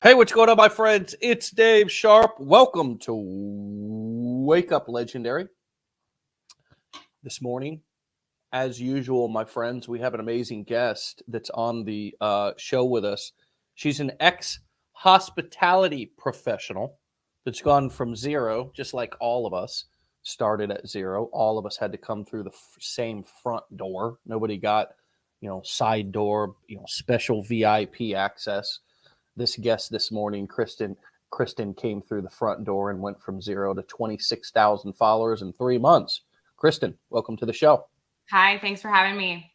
Hey, what's going on, my friends? It's Dave Sharpe. Welcome to Wake Up Legendary. This morning, as usual, my friends, we have an amazing guest that's on the show with us. She's an ex-hospitality professional that's gone from zero, just like all of us started at zero. All of us had to come through the same front door. Nobody got, side door, special VIP access. This guest this morning, Kristin came through the front door and went from zero to 26,000 followers in 3 months. Kristin, welcome to the show. Hi, thanks for having me.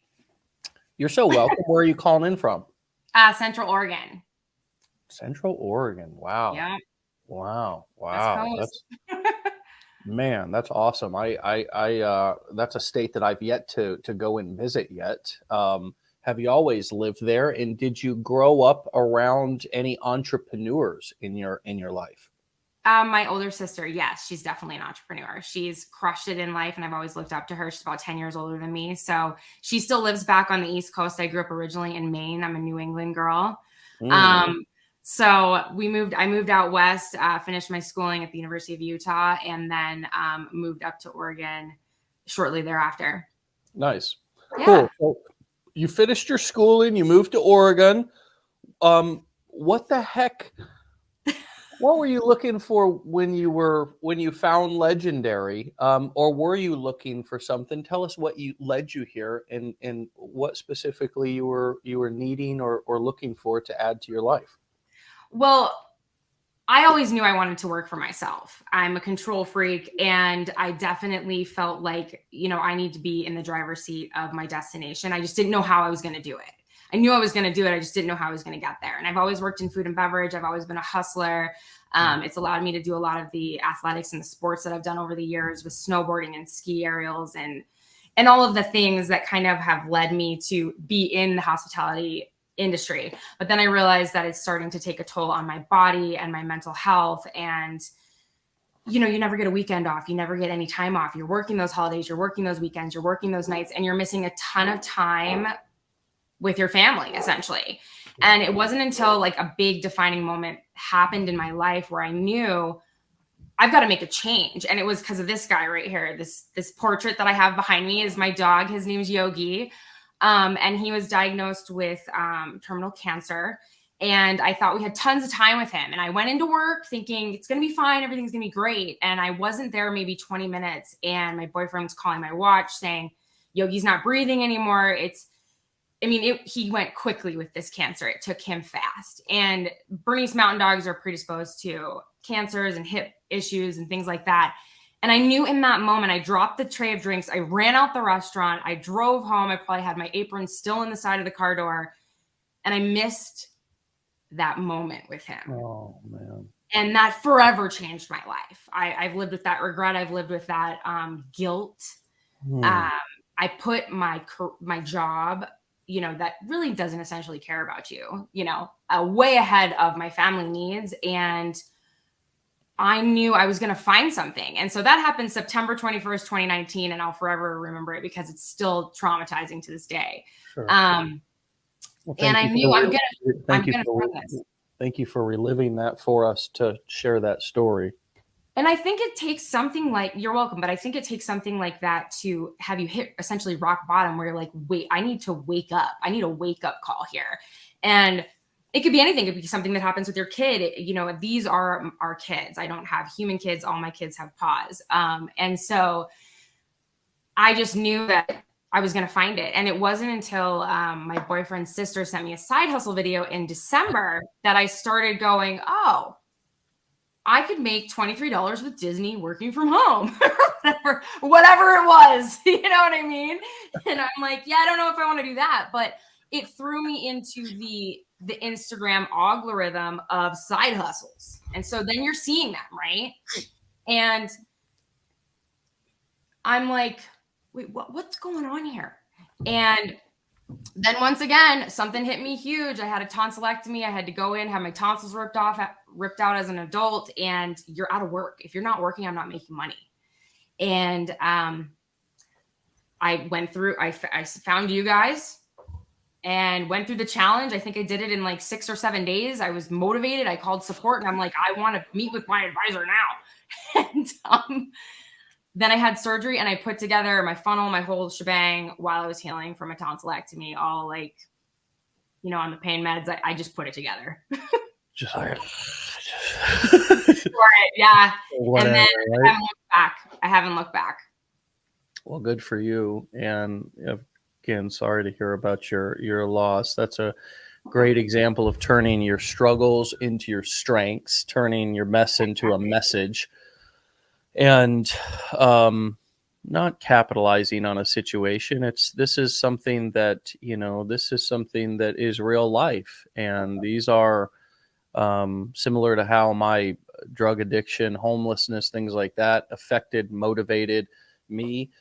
You're so welcome. Where are you calling in from? Central Oregon. Central Oregon. Wow. Yeah. Wow. Man, that's awesome. That's a state that I've yet to go and visit yet. Have you always lived there? And did you grow up around any entrepreneurs in your life? My older sister, yes, she's definitely an entrepreneur. She's crushed it in life, and I've always looked up to her. She's about 10 years older than me. So she still lives back on the East Coast. I grew up originally in Maine. I'm a New England girl. So I moved out west, finished my schooling at the University of Utah, and then moved up to Oregon shortly thereafter. Nice. Yeah. Cool. So you finished your schooling, you moved to Oregon. What the heck? What were you looking for when you found Legendary? Or were you looking for something? Tell us what led you here and what specifically you were needing or looking for to add to your life. Well, I always knew I wanted to work for myself. I'm a control freak, and I definitely felt like, I need to be in the driver's seat of my destination. I just didn't know how I was going to do it. I knew I was going to do it. I just didn't know how I was going to get there. And I've always worked in food and beverage. I've always been a hustler. It's allowed me to do a lot of the athletics and the sports that I've done over the years with snowboarding and ski aerials and all of the things that kind of have led me to be in the hospitality industry. But then I realized that it's starting to take a toll on my body and my mental health. And, you never get a weekend off. You never get any time off. You're working those holidays, you're working those weekends, you're working those nights, and you're missing a ton of time with your family, essentially. And it wasn't until like a big defining moment happened in my life where I knew I've got to make a change. And it was because of this guy right here. This portrait that I have behind me is my dog. His name is Yogi. And he was diagnosed with terminal cancer. And I thought we had tons of time with him. And I went into work thinking it's going to be fine. Everything's going to be great. And I wasn't there maybe 20 minutes. And my boyfriend was calling my watch saying, Yogi's not breathing anymore. He went quickly with this cancer. It took him fast. And Bernese Mountain Dogs are predisposed to cancers and hip issues and things like that. And I knew in that moment, I dropped the tray of drinks. I ran out the restaurant. I drove home. I probably had my apron still in the side of the car door. And I missed that moment with him. Oh, man. And that forever changed my life. I've lived with that regret. I've lived with that guilt. I put my job, that really doesn't essentially care about you, way ahead of my family needs. And I knew I was going to find something. And so that happened September 21st, 2019. And I'll forever remember it because it's still traumatizing to this day. Sure. And I knew I'm going to find this. Thank you for reliving that for us to share that story. And I think it takes something like, you're welcome, but I think it takes something like that to have you hit essentially rock bottom where you're like, wait, I need to wake up. I need a wake up call here. And it could be anything. It could be something that happens with your kid. These are our kids. I don't have human kids. All my kids have paws. And so I just knew that I was going to find it. And it wasn't until my boyfriend's sister sent me a side hustle video in December that I started going, oh, I could make $23 with Disney working from home, whatever it was. You know what I mean? And I'm like, yeah, I don't know if I want to do that. But it threw me into the Instagram algorithm of side hustles. And so then you're seeing them, right? And I'm like, wait, what's going on here? And then once again, something hit me huge. I had a tonsillectomy. I had to go in, have my tonsils ripped out as an adult, and you're out of work. If you're not working, I'm not making money. And I went through, I found you guys, and went through the challenge. I think I did it in like 6 or 7 days. I was motivated. I called support and I'm like, I want to meet with my advisor now. And then I had surgery and I put together my funnel, my whole shebang while I was healing from a tonsillectomy, all like, you know, on the pain meds. I just put it together. Just like, yeah. whatever, and then right? I haven't looked back. Well, good for you. And again, sorry to hear about your loss. That's a great example of turning your struggles into your strengths, turning your mess into a message, and not capitalizing on a situation. This is something that, you know, this is something that is real life. And these are similar to how my drug addiction, homelessness, things like that affected, motivated me.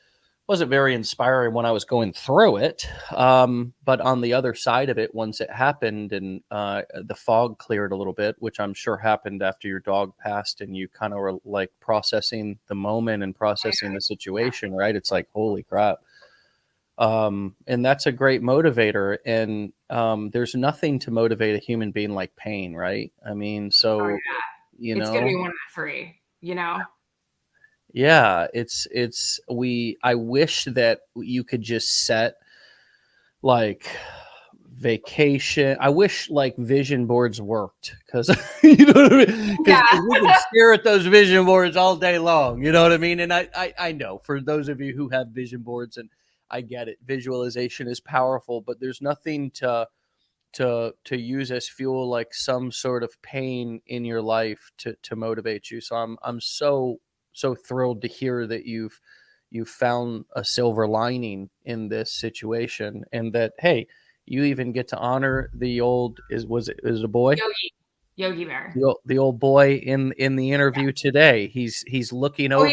Wasn't very inspiring when I was going through it. But on the other side of it, once it happened and the fog cleared a little bit, which I'm sure happened after your dog passed and you kind of were like processing the moment and processing the situation, right? It's like, holy crap. And that's a great motivator. And there's nothing to motivate a human being like pain, right? I mean, so, you it's gonna know, be one of the three, you know. yeah, I wish that you could just set like vacation. I wish like vision boards worked because you know what I mean? Because we can stare at those vision boards all day long. You know what I mean? And I know for those of you who have vision boards, and I get it, visualization is powerful, but there's nothing to use as fuel like some sort of pain in your life to motivate you. So I'm so thrilled to hear that you've found a silver lining in this situation, and that, hey, you even get to honor the old is a boy Yogi Bear. the old boy in the interview today. He's looking over.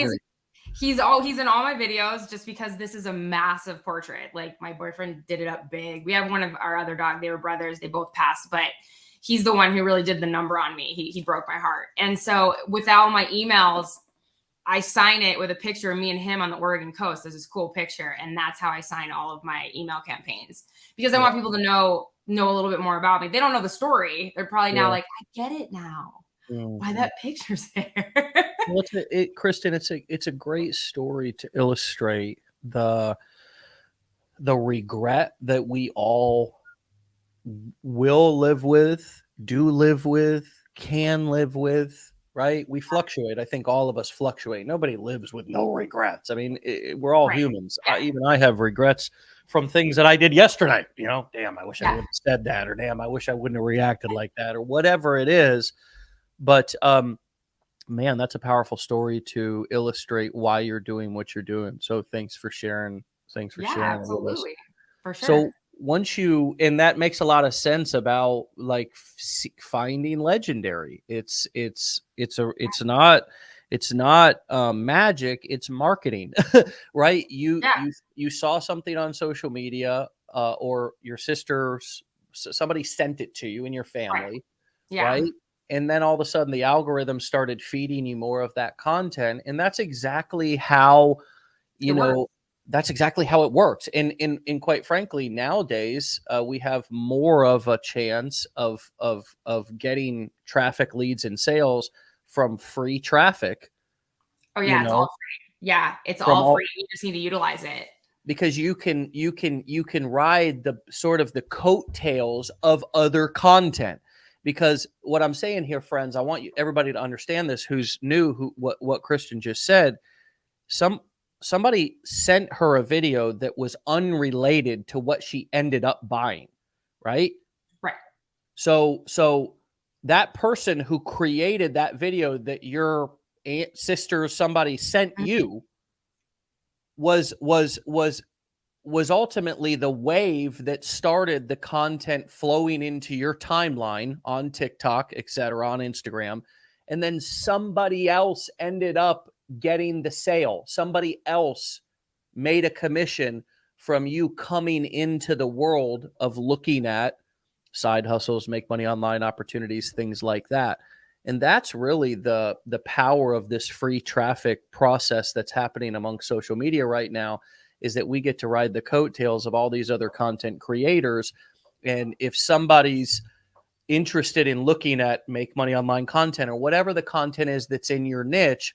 He's in all my videos just because this is a massive portrait. Like my boyfriend did it up big. We have one of our other dog. They were brothers. They both passed, but he's the one who really did the number on me. He broke my heart. And so with all my emails, I sign it with a picture of me and him on the Oregon coast. There's this cool picture. And that's how I sign all of my email campaigns, because I want people to know a little bit more about me. They don't know the story. They're probably now like, I get it now. Why that picture's there. Well, Kristin, it's a great story to illustrate the regret that we all will live with, do live with, can live with, right? We fluctuate. I think all of us fluctuate. Nobody lives with no regrets. I mean, we're all humans. Even I have regrets from things that I did yesterday. You know, damn, I wish I wouldn't have said that, or damn, I wish I wouldn't have reacted like that, or whatever it is. But man, that's a powerful story to illustrate why you're doing what you're doing. So thanks for sharing. Thanks for sharing. Absolutely. For sure. So once and that makes a lot of sense about like finding legendary. It's not magic. It's marketing, right? You saw something on social media, or your somebody sent it to you in your family, right? And then all of a sudden the algorithm started feeding you more of that content. And that's exactly how, that's exactly how it works. And quite frankly, nowadays we have more of a chance of getting traffic, leads, and sales from free traffic. Oh yeah, it's all free. Yeah, it's all free. You just need to utilize it. Because you can ride the sort of the coattails of other content. Because what I'm saying here, friends, I want everybody to understand this who's new, what Kristin just said. Somebody sent her a video that was unrelated to what she ended up buying, right? Right. So that person who created that video that your aunt, sister, somebody sent you was ultimately the wave that started the content flowing into your timeline on TikTok, etc., on Instagram. And then somebody else ended up getting the sale. Somebody else made a commission from you coming into the world of looking at side hustles, make money online opportunities, things like that. And that's really the power of this free traffic process that's happening among social media right now, is that we get to ride the coattails of all these other content creators. And if somebody's interested in looking at make money online content or whatever the content is that's in your niche,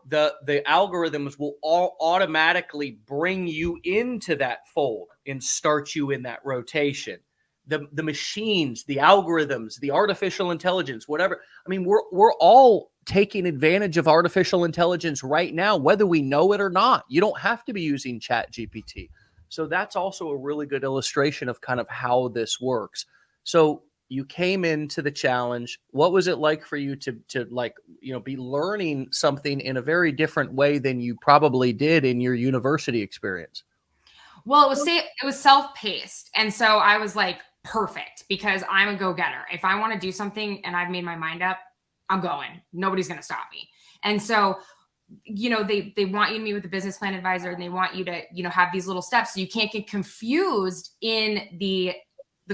the algorithms will all automatically bring you into that fold and start you in that rotation. The machines, the algorithms, the artificial intelligence, whatever. I mean, we're all taking advantage of artificial intelligence right now, whether we know it or not. You don't have to be using Chat GPT. So that's also a really good illustration of kind of how this works. So you came into the challenge. What was it like for you to like, be learning something in a very different way than you probably did in your university experience? Well, it was self-paced. And so I was like, perfect, because I'm a go-getter. If I want to do something and I've made my mind up, I'm going. Nobody's going to stop me. And so, they want you to meet with a business plan advisor, and they want you to, have these little steps so you can't get confused in the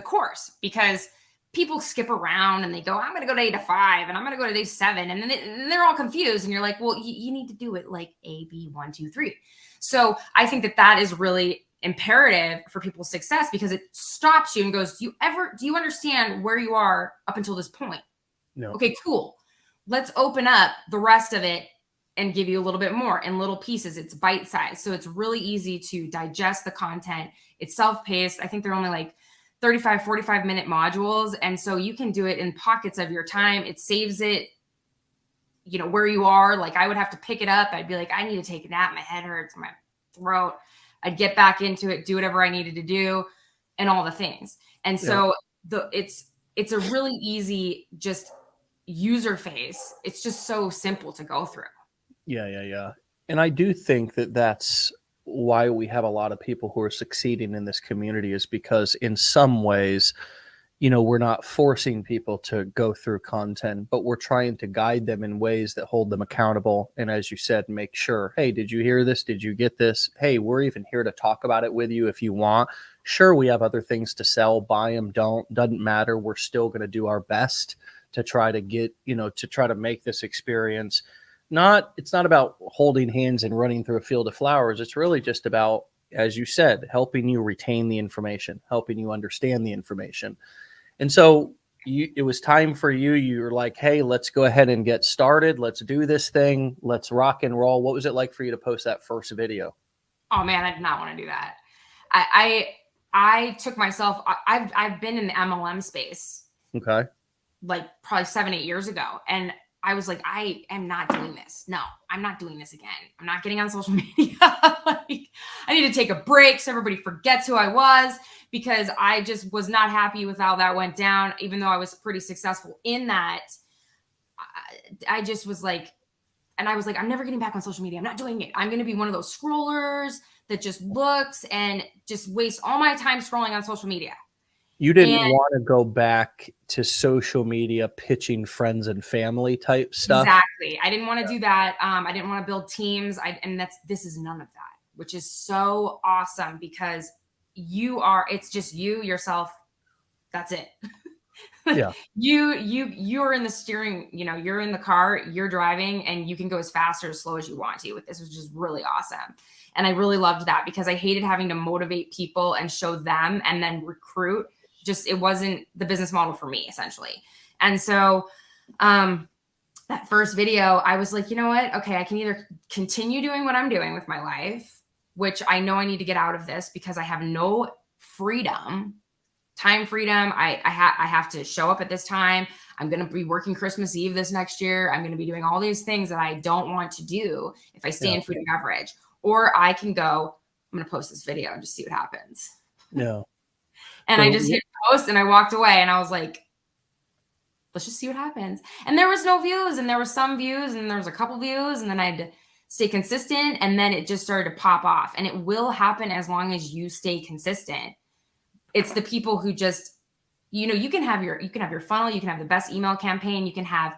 course, because people skip around and they go, I'm going to go to 8 to 5 and I'm going to go to day 7. And then they're all confused. And you're like, well, you need to do it like A, B, 1, 2, 3. So I think that is really imperative for people's success, because it stops you and goes, do you understand where you are up until this point? No. Okay, cool. Let's open up the rest of it and give you a little bit more in little pieces. It's bite-sized. So it's really easy to digest the content. It's self-paced. I think they're only like 35, 45-minute modules. And so you can do it in pockets of your time. It saves it, where you are. Like, I would have to pick it up. I'd be like, I need to take a nap. My head hurts, my throat. I'd get back into it, do whatever I needed to do, and all the things. And so it's a really easy, just user face. It's just so simple to go through. Yeah. And I do think that that's why we have a lot of people who are succeeding in this community, is because in some ways, we're not forcing people to go through content, but we're trying to guide them in ways that hold them accountable. And as you said, make sure, hey, did you hear this? Did you get this? Hey, we're even here to talk about it with you if you want. Sure, we have other things to sell, buy them, doesn't matter. We're still going to do our best to try to get, to try to make this experience. It's not about holding hands and running through a field of flowers. It's really just about, as you said, helping you retain the information, helping you understand the information. And so it was time for you. You were like, hey, let's go ahead and get started. Let's do this thing. Let's rock and roll. What was it like for you to post that first video? Oh man, I did not want to do that. I took myself, I've been in the MLM space. Okay. Like probably 7-8 years ago. And I was like, I am not doing this. No, I'm not doing this again. I'm not getting on social media. Like, I need to take a break so everybody forgets who I was, because I just was not happy with how that went down. Even though I was pretty successful in that, I just was like, and I was like, I'm never getting back on social media. I'm not doing it. I'm going to be one of those scrollers that just looks and just wastes all my time scrolling on social media. You didn't want to go back to social media pitching friends and family type stuff. Exactly. I didn't want to do that. I didn't want to build teams. This is none of that, which is so awesome, because it's just you, yourself. That's it. Yeah. You're in the steering, you're in the car, you're driving, and you can go as fast or as slow as you want to with this, which is really awesome. And I really loved that, because I hated having to motivate people and show them and then recruit. It wasn't the business model for me, essentially. And so that first video, I was like, you know what? Okay, I can either continue doing what I'm doing with my life, which I know I need to get out of this because I have no freedom, time freedom. I have to show up at this time. I'm going to be working Christmas Eve this next year. I'm going to be doing all these things that I don't want to do if I stay in food and beverage. Or I can go, I'm going to post this video and just see what happens. Yeah. And I just hit post and I walked away, and I was like, let's just see what happens. And there was no views, and there was some views, and there was a couple views, and then I had to stay consistent, and then it just started to pop off. And it will happen as long as you stay consistent. It's the people who just, you can have your funnel, you can have the best email campaign, you can have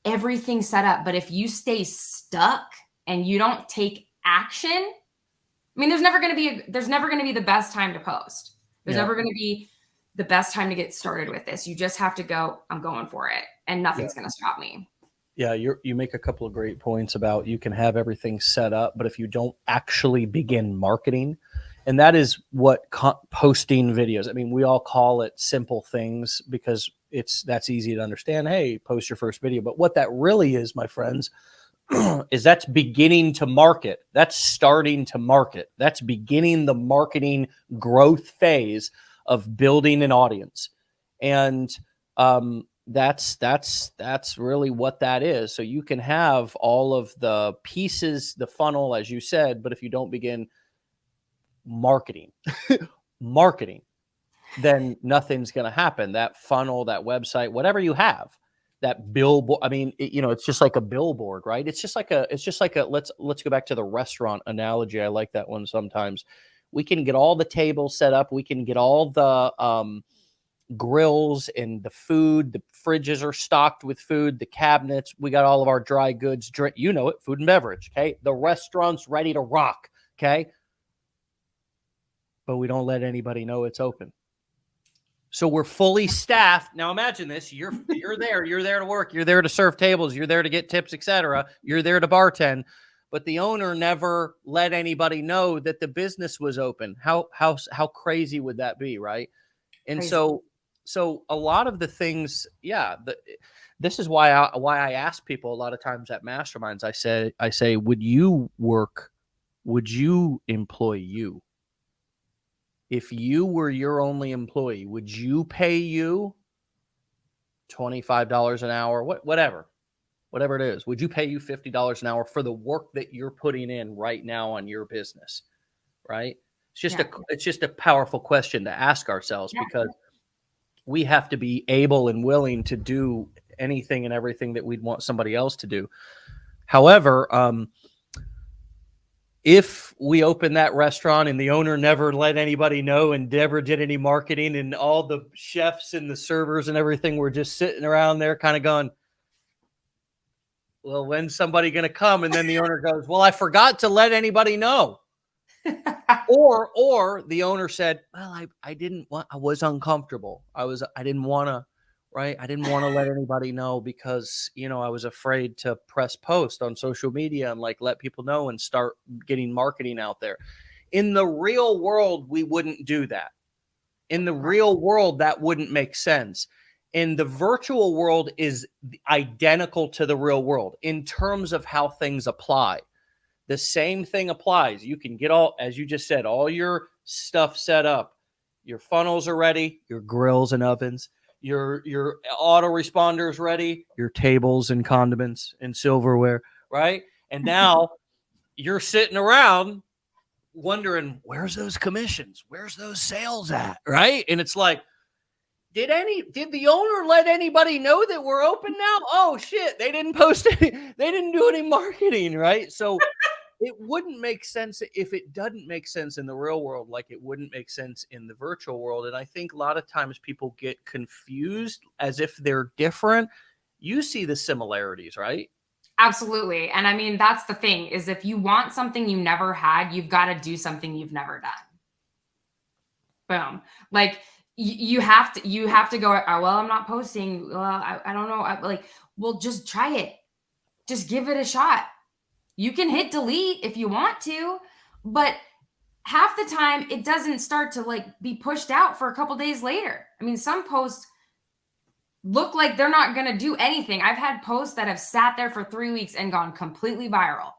everything set up, but if you stay stuck and you don't take action, I mean, there's never going to be the best time to post. There's never going to be the best time to get started with this. You just have to go, I'm going for it, and nothing's going to stop me. Yeah, you make a couple of great points about you can have everything set up, but if you don't actually begin marketing And that is what posting videos. I mean, we all call it simple things because that's easy to understand. Hey, post your first video. But what that really is, my friends, is that's beginning to market. That's starting to market. That's beginning the marketing growth phase of building an audience. And that's really what that is. So you can have all of the pieces, the funnel, as you said, but if you don't begin marketing, then nothing's going to happen. That funnel, that website, whatever you have, that billboard. I mean, it's just like a billboard, right? It's just like a, let's go back to the restaurant analogy. I like that one sometimes. We can get all the tables set up. We can get all the grills and the food. The fridges are stocked with food, the cabinets. We got all of our dry goods, drink, food and beverage. Okay. The restaurant's ready to rock. Okay. But we don't let anybody know it's open. So we're fully staffed. Now imagine this, you're there to work, you're there to serve tables, you're there to get tips, etc. You're there to bartend, but the owner never let anybody know that the business was open. How crazy would that be, right? And crazy. So a lot of the things, this is why I ask people a lot of times at masterminds, I say, would you employ you? If you were your only employee, would you pay you $25 an hour, whatever it is? Would you pay you $50 an hour for the work that you're putting in right now on your business? Right? It's just a powerful question to ask ourselves, because we have to be able and willing to do anything and everything that we'd want somebody else to do. However, if we open that restaurant and the owner never let anybody know and never did any marketing, and all the chefs and the servers and everything were just sitting around there kind of going, well, when's somebody going to come? And then the owner goes, well, I forgot to let anybody know. or the owner said, well, I was uncomfortable. I didn't want to. Right. I didn't want to let anybody know because, I was afraid to press post on social media and let people know and start getting marketing out there. In the real world, we wouldn't do that. In the real world, that wouldn't make sense. And the virtual world is identical to the real world in terms of how things apply. The same thing applies. You can get as you just said, all your stuff set up. Your funnels are ready, your grills and ovens. Your autoresponders ready, your tables and condiments and silverware, right? And now you're sitting around wondering, where's those commissions? Where's those sales at, right? And it's like, did the owner let anybody know that we're open now? Oh shit, they didn't post they didn't do any marketing, right? So it wouldn't make sense if it doesn't make sense in the real world, like it wouldn't make sense in the virtual world. And I think a lot of times people get confused as if they're different. You see the similarities, right? Absolutely. And I mean, that's the thing, is if you want something you never had, you've got to do something you've never done. Boom. Like you have to go, oh, well, I'm not posting. Well, I don't know. Well, just try it. Just give it a shot. You can hit delete if you want to, but half the time it doesn't start to be pushed out for a couple days later. I mean, some posts look like they're not going to do anything. I've had posts that have sat there for 3 weeks and gone completely viral.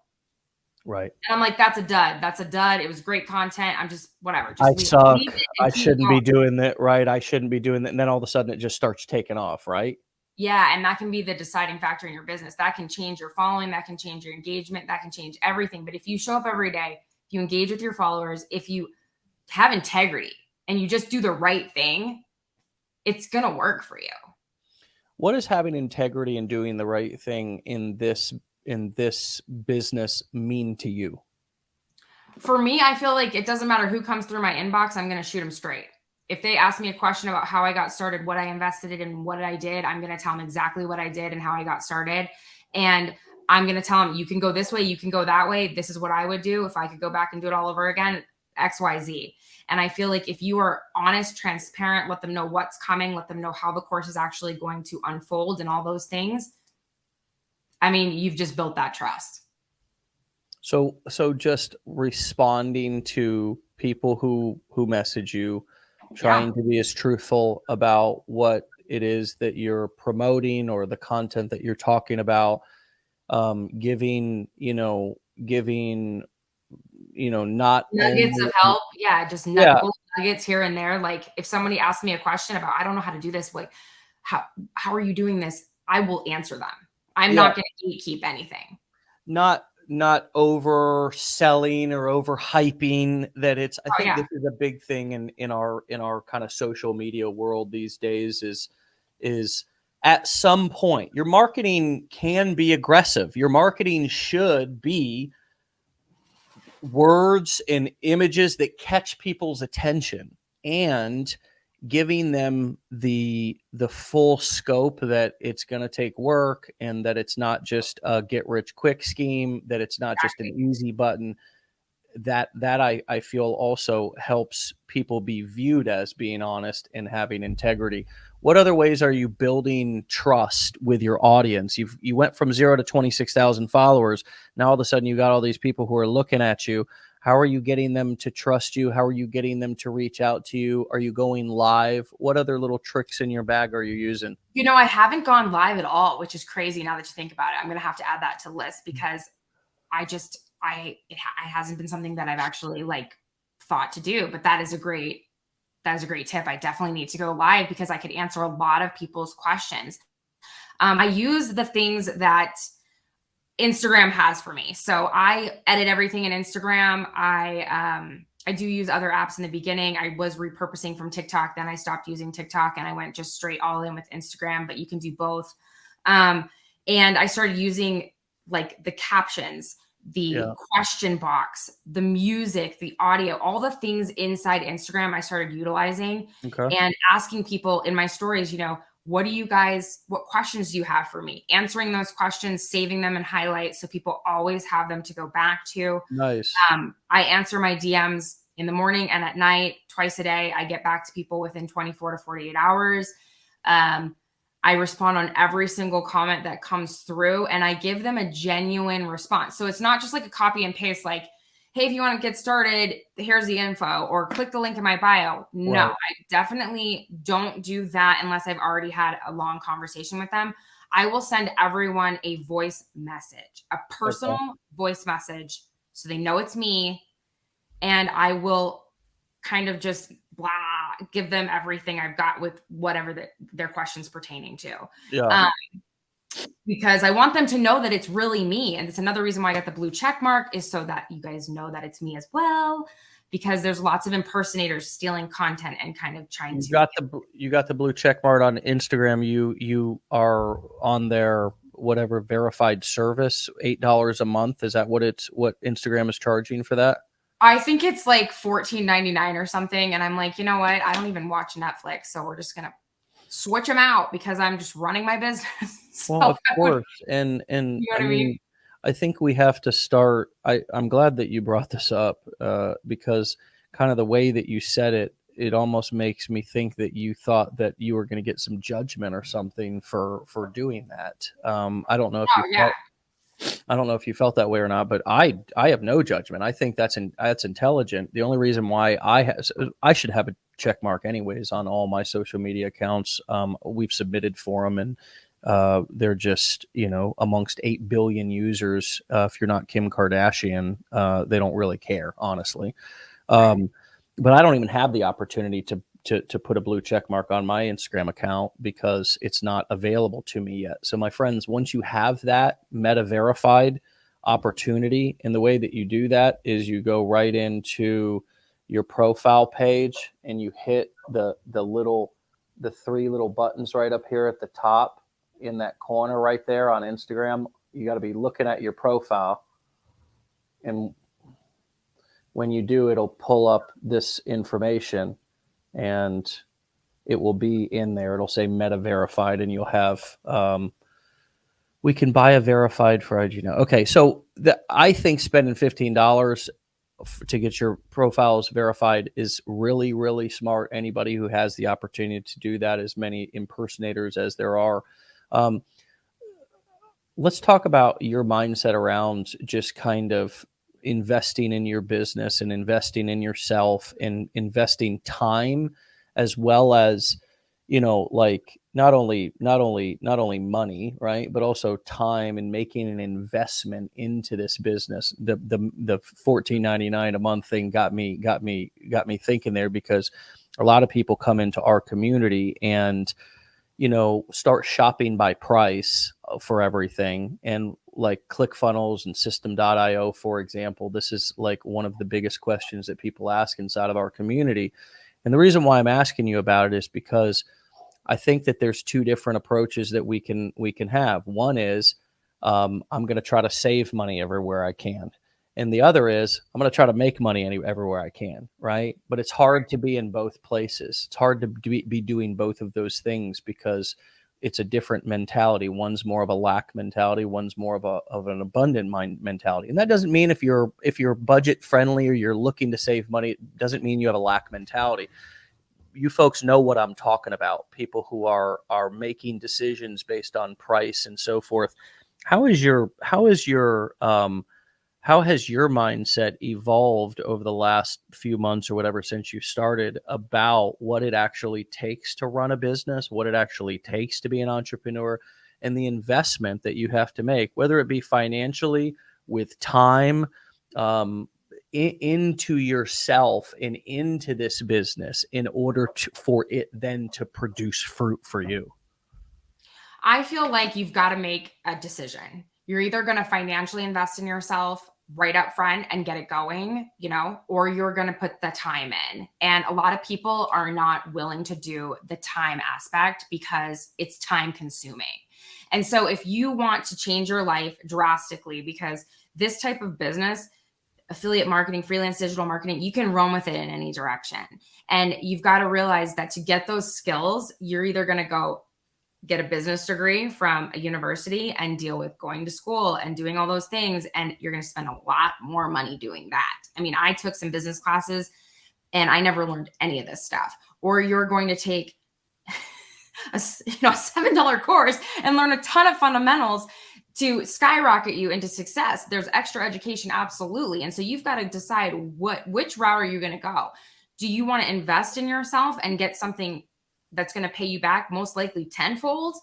Right. And I'm like, that's a dud. That's a dud. It was great content. I'm just whatever. I suck. I shouldn't be doing that. Right. I shouldn't be doing that. And then all of a sudden it just starts taking off. Right. Yeah, and that can be the deciding factor in your business. That can change your following, that can change your engagement, that can change everything. But if you show up every day, if you engage with your followers, if you have integrity and you just do the right thing, it's going to work for you. What does having integrity and doing the right thing in this business mean to you? For me, I feel like it doesn't matter who comes through my inbox, I'm going to shoot them straight. If they ask me a question about how I got started, what I invested in, and what I did, I'm going to tell them exactly what I did and how I got started. And I'm going to tell them, you can go this way, you can go that way. This is what I would do if I could go back and do it all over again, X, Y, Z. And I feel like if you are honest, transparent, let them know what's coming, let them know how the course is actually going to unfold and all those things. I mean, you've just built that trust. So just responding to people who message you, trying to be as truthful about what it is that you're promoting or the content that you're talking about, giving not nuggets only of help. Yeah, just yeah nuggets here and there. Like if somebody asks me a question about, I don't know how to do this, like how are you doing this? I will answer them. I'm yeah not going to gatekeep anything. not overselling or overhyping that. It's I Oh think yeah, this is a big thing in our kind of social media world these days is at some point your marketing can be aggressive. Your marketing should be words and images that catch people's attention and giving them the full scope that it's going to take work and that it's not just a get rich quick scheme, that it's not just an easy button. That I feel also helps people be viewed as being honest and having integrity. What other ways are you building trust with your audience? You went from 0 to 26,000 followers. Now all of a sudden you got all these people who are looking at you. How are you getting them to trust you? How are you getting them to reach out to you? Are you going live? What other little tricks in your bag are you using? you know, I haven't gone live at all, which is crazy now that you think about it. I'm going to have to add that to the list because it hasn't been something that I've actually like thought to do, but that is a great tip. I definitely need to go live because I could answer a lot of people's questions. I use the things that Instagram has for me. So I edit everything in Instagram. I do use other apps in the beginning. I was repurposing from TikTok. Then I stopped using TikTok and I went just straight all in with Instagram, but you can do both. And I started using like the captions, the question box, the music, the audio, all the things inside Instagram I started utilizing and asking people in my stories, what questions do you have for me? Answering those questions, saving them in highlights so people always have them to go back to. Nice. I answer my DMs in the morning and at night, twice a day. I get back to people within 24 to 48 hours. I respond on every single comment that comes through and I give them a genuine response. So it's not just like a copy and paste, like, hey, if you want to get started, here's the info or click the link in my bio. No, Right. I definitely don't do that unless I've already had a long conversation with them. I will send everyone a voice message, a personal voice message so they know it's me. And I will kind of just give them everything I've got with whatever their questions pertaining to. Yeah. Because I want them to know that it's really me. And it's another reason why I got the blue check mark is so that you guys know that it's me as well. Because there's lots of impersonators stealing content and kind of trying you got the blue check mark on Instagram. You are on their whatever verified service, $8 a month. Is that what Instagram is charging for that? I think it's like $14.99 or something. And I'm like, you know what? I don't even watch Netflix. So we're just going to switch them out because I'm just running my business. Well, of course. And you know what I mean? I think we have to start. I'm glad that you brought this up because kind of the way that you said it, it almost makes me think that you thought that you were going to get some judgment or something for doing that. I don't know if I don't know if you felt that way or not, but I have no judgment. I think that's intelligent. The only reason why I should have a check mark anyways on all my social media accounts. We've submitted for them and they're just, amongst 8 billion users. If you're not Kim Kardashian, they don't really care, honestly. But I don't even have the opportunity to put a blue check mark on my Instagram account because it's not available to me yet. So my friends, once you have that Meta verified opportunity, and the way that you do that is you go right into your profile page and you hit the 3 little buttons right up here at the top in that corner right there on Instagram. You got to be looking at your profile, and when you do, it'll pull up this information and it will be in there. It'll say Meta verified, and you'll have we can buy a verified for IG now. Okay, so I think spending $15 to get your profiles verified is really, really smart. Anybody who has the opportunity to do that, as many impersonators as there are. Let's talk about your mindset around just kind of investing in your business and investing in yourself and investing time, as well as, like not only money, right, but also time, and making an investment into this business. The $14.99 a month thing got me thinking there, because a lot of people come into our community and start shopping by price for everything. And like ClickFunnels and System.io, for example, this is like one of the biggest questions that people ask inside of our community. And the reason why I'm asking you about it is because I think that there's two different approaches that we can have. One is I'm going to try to save money everywhere I can. And the other is I'm going to try to make money everywhere I can, right? But it's hard to be in both places. It's hard to be doing both of those things, because it's a different mentality. One's more of a lack mentality. One's more of an abundant mind mentality. And that doesn't mean if you're budget friendly or you're looking to save money, it doesn't mean you have a lack mentality. You folks know what I'm talking about. People who are making decisions based on price and so forth. How has your mindset evolved over the last few months or whatever since you started, about what it actually takes to run a business, what it actually takes to be an entrepreneur, and the investment that you have to make, whether it be financially, with time, into yourself and into this business, in order for it then to produce fruit for you? I feel like you've got to make a decision. You're either going to financially invest in yourself right up front and get it going, or you're going to put the time in. And a lot of people are not willing to do the time aspect because it's time consuming. And so if you want to change your life drastically, because this type of business, affiliate marketing, freelance digital marketing, you can run with it in any direction. And you've got to realize that to get those skills, you're either going to go get a business degree from a university and deal with going to school and doing all those things. And you're going to spend a lot more money doing that. I mean, I took some business classes and I never learned any of this stuff. Or you're going to take a $7 course and learn a ton of fundamentals to skyrocket you into success. There's extra education. Absolutely. And so you've got to decide which route are you going to go? Do you want to invest in yourself and get something that's going to pay you back most likely tenfold,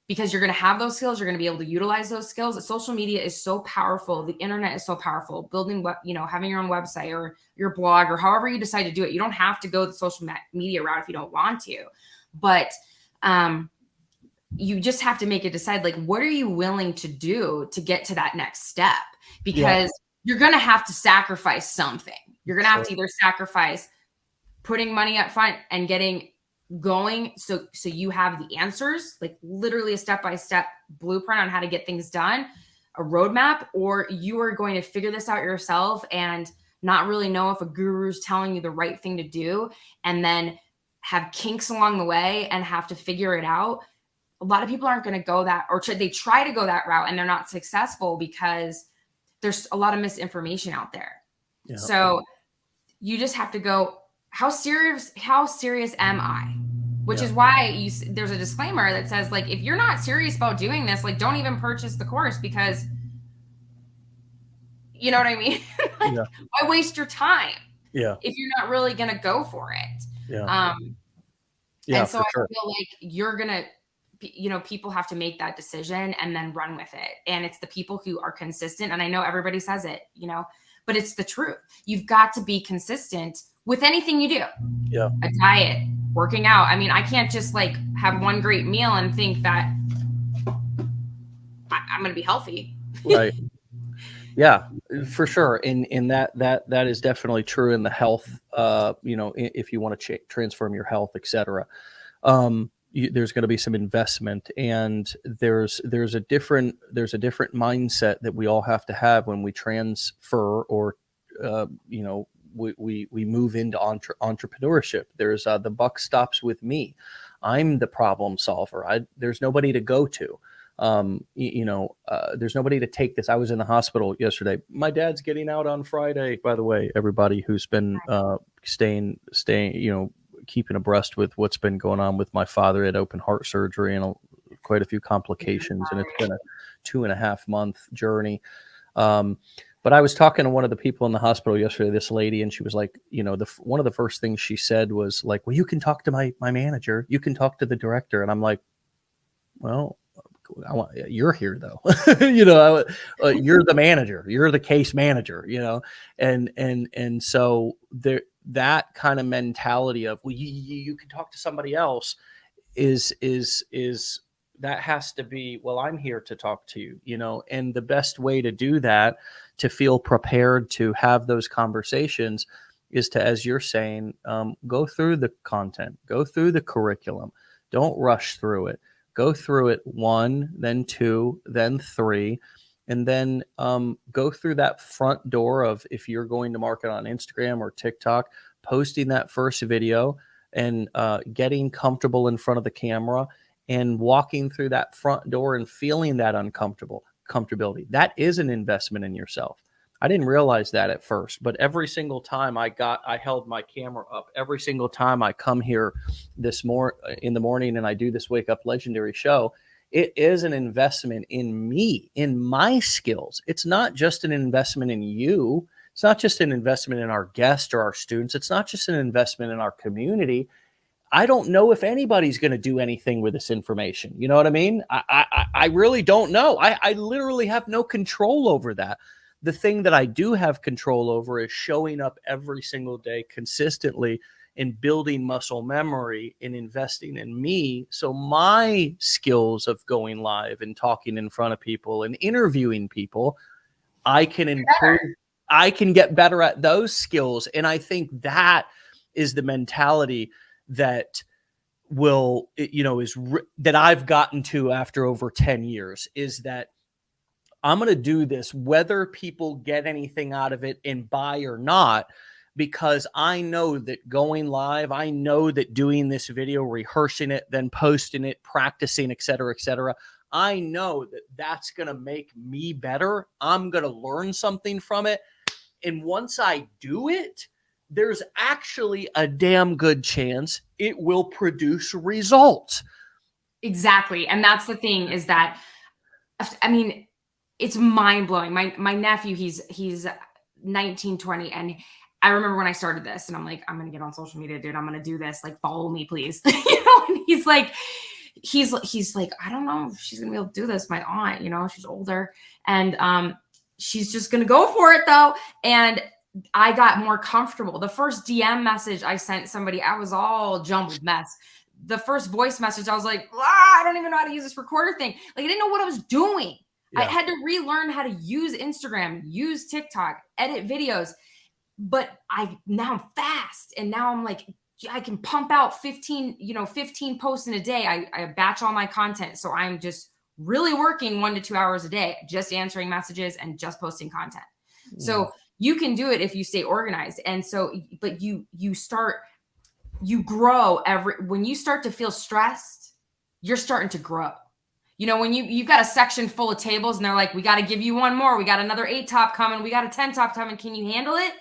because you're going to have those skills. You're going to be able to utilize those skills. Social media is so powerful. The internet is so powerful. Building having your own website or your blog or however you decide to do it. You don't have to go the social media route if you don't want to, but you just have to decide, like, what are you willing to do to get to that next step? Because you're going to have to sacrifice something. You're going to have to either sacrifice putting money up front and getting going, so you have the answers, like literally a step-by-step blueprint on how to get things done, a roadmap, or you are going to figure this out yourself and not really know if a guru's telling you the right thing to do, and then have kinks along the way and have to figure it out. A lot of people aren't going to go that, or they try to go that route and they're not successful because there's a lot of misinformation out there. Yeah. So you just have to go, how serious am I? Which is why there's a disclaimer that says, like, if you're not serious about doing this, like, don't even purchase the course, because you know what I mean? Why waste your time? Yeah. If you're not really going to go for it. Yeah. And so I feel like you're going to, people have to make that decision and then run with it. And it's the people who are consistent. And I know everybody says it, but it's the truth. You've got to be consistent with anything you do. Yeah. A diet, working out. I mean, I can't just like have one great meal and think that I'm going to be healthy. Right. Yeah, for sure. And that is definitely true in the health, if you want to transform your health, et cetera. There's going to be some investment, and there's a different mindset that we all have to have when we transfer or, we move into entrepreneurship. There's the buck stops with me. I'm the problem solver. There's nobody to go to. There's nobody to take this. I was in the hospital yesterday. My dad's getting out on Friday. By the way, everybody who's been staying, keeping abreast with what's been going on with my father, he had open heart surgery and quite a few complications, and it's been a 2.5 month journey. But I was talking to one of the people in the hospital yesterday, this lady, and she was like, one of the first things she said was like, well, you can talk to my manager. You can talk to the director. And I'm like, well, you're here though. You're the manager. You're the case manager, and so there, that kind of mentality of, well, you can talk to somebody else is that has to be, well, I'm here to talk to you, and the best way to do that, to feel prepared to have those conversations, is to, as you're saying, go through the content, go through the curriculum, don't rush through it, go through it 1, then 2, then 3, and then go through that front door of, if you're going to market on Instagram or TikTok, posting that first video and getting comfortable in front of the camera and walking through that front door and feeling that comfortability. That is an investment in yourself. I didn't realize that at first, but every single time I held my camera up, every single time I come here in the morning and I do this Wake Up Legendary show, it is an investment in me, in my skills. It's not just an investment in you. It's not just an investment in our guests or our students. It's not just an investment in our community. I don't know if anybody's going to do anything with this information. You know what I mean? I really don't know. I literally have no control over that. The thing that I do have control over is showing up every single day consistently and building muscle memory and investing in me. So my skills of going live and talking in front of people and interviewing people, I can improve. I can get better at those skills. And I think that is the mentality that that I've gotten to after over 10 years, is that I'm going to do this whether people get anything out of it and buy or not, because I know that going live, I know that doing this video, rehearsing it, then posting it, practicing, et cetera, I know that that's going to make me better. I'm going to learn something from it. And once I do it, there's actually a damn good chance it will produce results. Exactly. And that's the thing, is that, I mean, it's mind blowing. My nephew, he's 19, 20. And I remember when I started this, and I'm like, I'm going to get on social media, dude. I'm going to do this. Like, follow me, please. And he's like, I don't know if she's going to be able to do this. My aunt, she's older, and she's just going to go for it though. And I got more comfortable. The first DM message I sent somebody, I was all jumbled mess. The first voice message, I was like, I don't even know how to use this recorder thing. Like, I didn't know what I was doing. Yeah. I had to relearn how to use Instagram, use TikTok, edit videos. But now I'm fast. And now I'm like, I can pump out 15 posts in a day. I batch all my content. So I'm just really working 1 to 2 hours a day, just answering messages and just posting content. Mm. So you can do it if you stay organized. And so, but you grow when you start to feel stressed, you're starting to grow. When you've got a section full of tables and they're like, we got to give you one more. We got another 8 top coming. We got a 10 top coming. Can you handle it?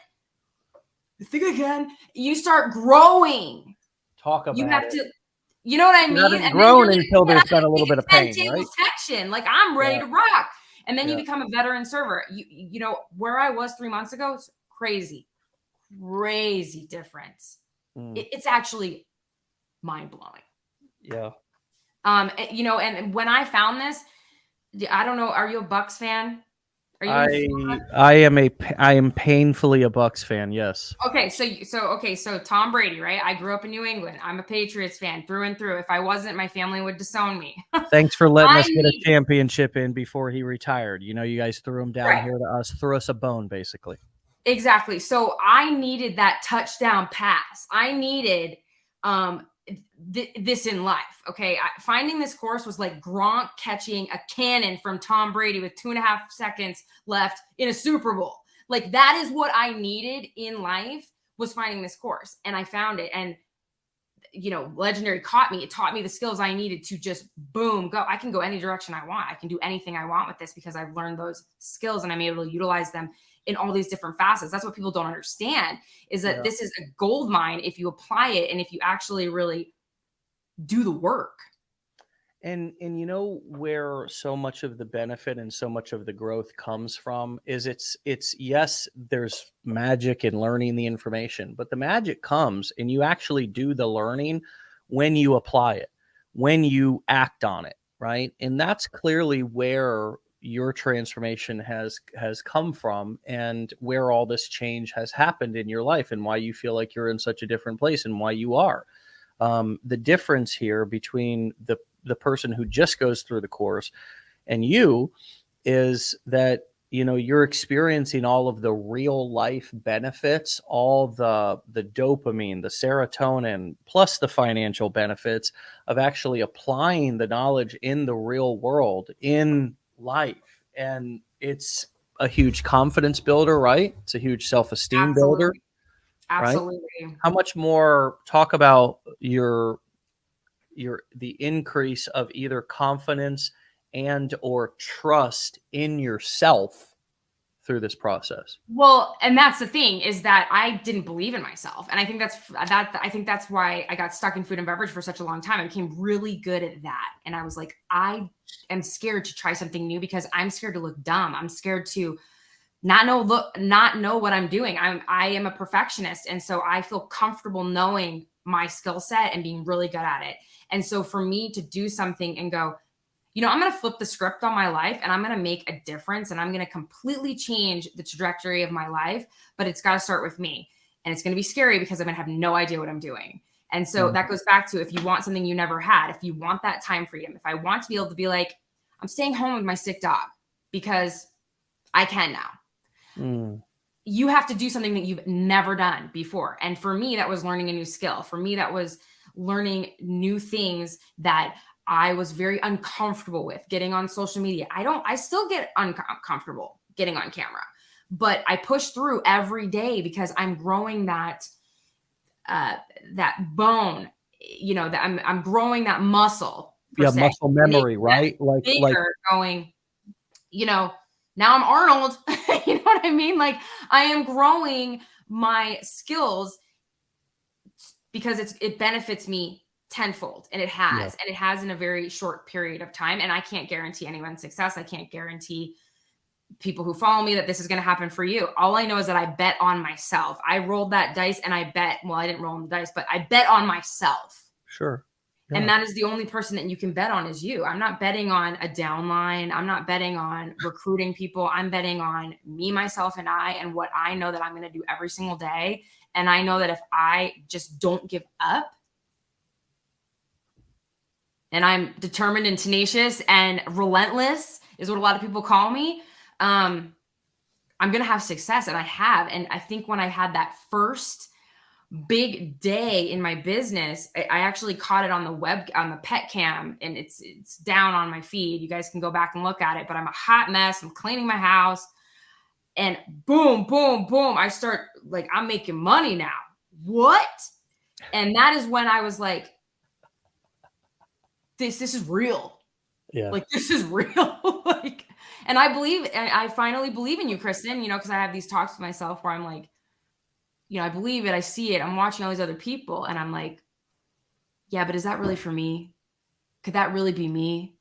I think I can. You start growing. Talk about it. You have to, you know what I mean? You haven't grown until there's been a little bit of pain, right? Section. Like, I'm ready to rock. And then you become a veteran server. You know, where I was 3 months ago, it's crazy difference. It's actually mind blowing. Yeah. And when I found this, I don't know, are you a Bucks fan? I am painfully a Bucks fan. Yes. Okay. So Tom Brady, right? I grew up in New England. I'm a Patriots fan through and through. If I wasn't, my family would disown me. Thanks for letting us get a championship in before he retired. You guys threw him down here to us, threw us a bone, basically. Exactly. So I needed that touchdown pass. I needed, this in life. Okay. Finding this course was like Gronk catching a cannon from Tom Brady with 2.5 seconds left in a Super Bowl. Like, that is what I needed in life, was finding this course. And I found it. And, Legendary caught me. It taught me the skills I needed to just boom, go. I can go any direction I want. I can do anything I want with this because I've learned those skills and I'm able to utilize them in all these different facets. That's what people don't understand, is that this is a gold mine if you apply it and if you actually really do the work. And you know where so much of the benefit and so much of the growth comes from is it's yes, there's magic in learning the information, but the magic comes and you actually do the learning when you apply it, when you act on it, right? And that's clearly where your transformation has come from, and where all this change has happened in your life, and why you feel like you're in such a different place and why you are. The difference here between the person who just goes through the course and you is that, you know, you're experiencing all of the real life benefits, all the dopamine, the serotonin, plus the financial benefits of actually applying the knowledge in the real world, in life. And it's a huge confidence builder, right? It's a huge self-esteem builder, right? Absolutely. How much more talk about the increase of either confidence and or trust in yourself through this process? Well, and that's the thing, is that I didn't believe in myself. And I think that's why I got stuck in food and beverage for such a long time. I became really good at that. And I was like, I am scared to try something new because I'm scared to look dumb. I'm scared to not know what I'm doing. I am a perfectionist. And so I feel comfortable knowing my skill set and being really good at it. And so for me to do something and go, you know, I'm going to flip the script on my life and I'm going to make a difference and I'm going to completely change the trajectory of my life, but it's got to start with me. And it's going to be scary because I'm going to have no idea what I'm doing. And so that goes back to, if you want something you never had, if you want that time freedom, if I want to be able to be like, I'm staying home with my sick dog because I can now. You have to do something that you've never done before. And for me, that was learning a new skill. For me, that was learning new things that I was very uncomfortable with. Getting on social media, I still get uncomfortable getting on camera, but I push through every day because I'm growing that bone, you know, that I'm growing that muscle. Muscle memory, right? Like going, you know, now I'm Arnold. You know what I mean? Like, I am growing my skills because it benefits me tenfold, and it has in a very short period of time. And I can't guarantee anyone's success. I can't guarantee people who follow me that this is going to happen for you. All I know is that I bet on myself. I rolled that dice and I didn't roll the dice, but I bet on myself. Sure. Yeah. And that is the only person that you can bet on is you. I'm not betting on a downline. I'm not betting on recruiting people. I'm betting on me, myself, and I, and what I know that I'm going to do every single day. And I know that if I just don't give up, and I'm determined and tenacious and relentless is what a lot of people call me, I'm going to have success. And I have. And I think when I had that first big day in my business, I actually caught it on the pet cam, and it's down on my feed. You guys can go back and look at it, but I'm a hot mess. I'm cleaning my house, and boom, boom, boom. I start like, I'm making money now. What? And that is when I was like, this is real. Yeah. Like, this is real. Like, and I finally believe in you, Kristin, you know, because I have these talks with myself where I'm like, you know, I believe it. I see it. I'm watching all these other people and I'm like, yeah, but is that really for me? Could that really be me?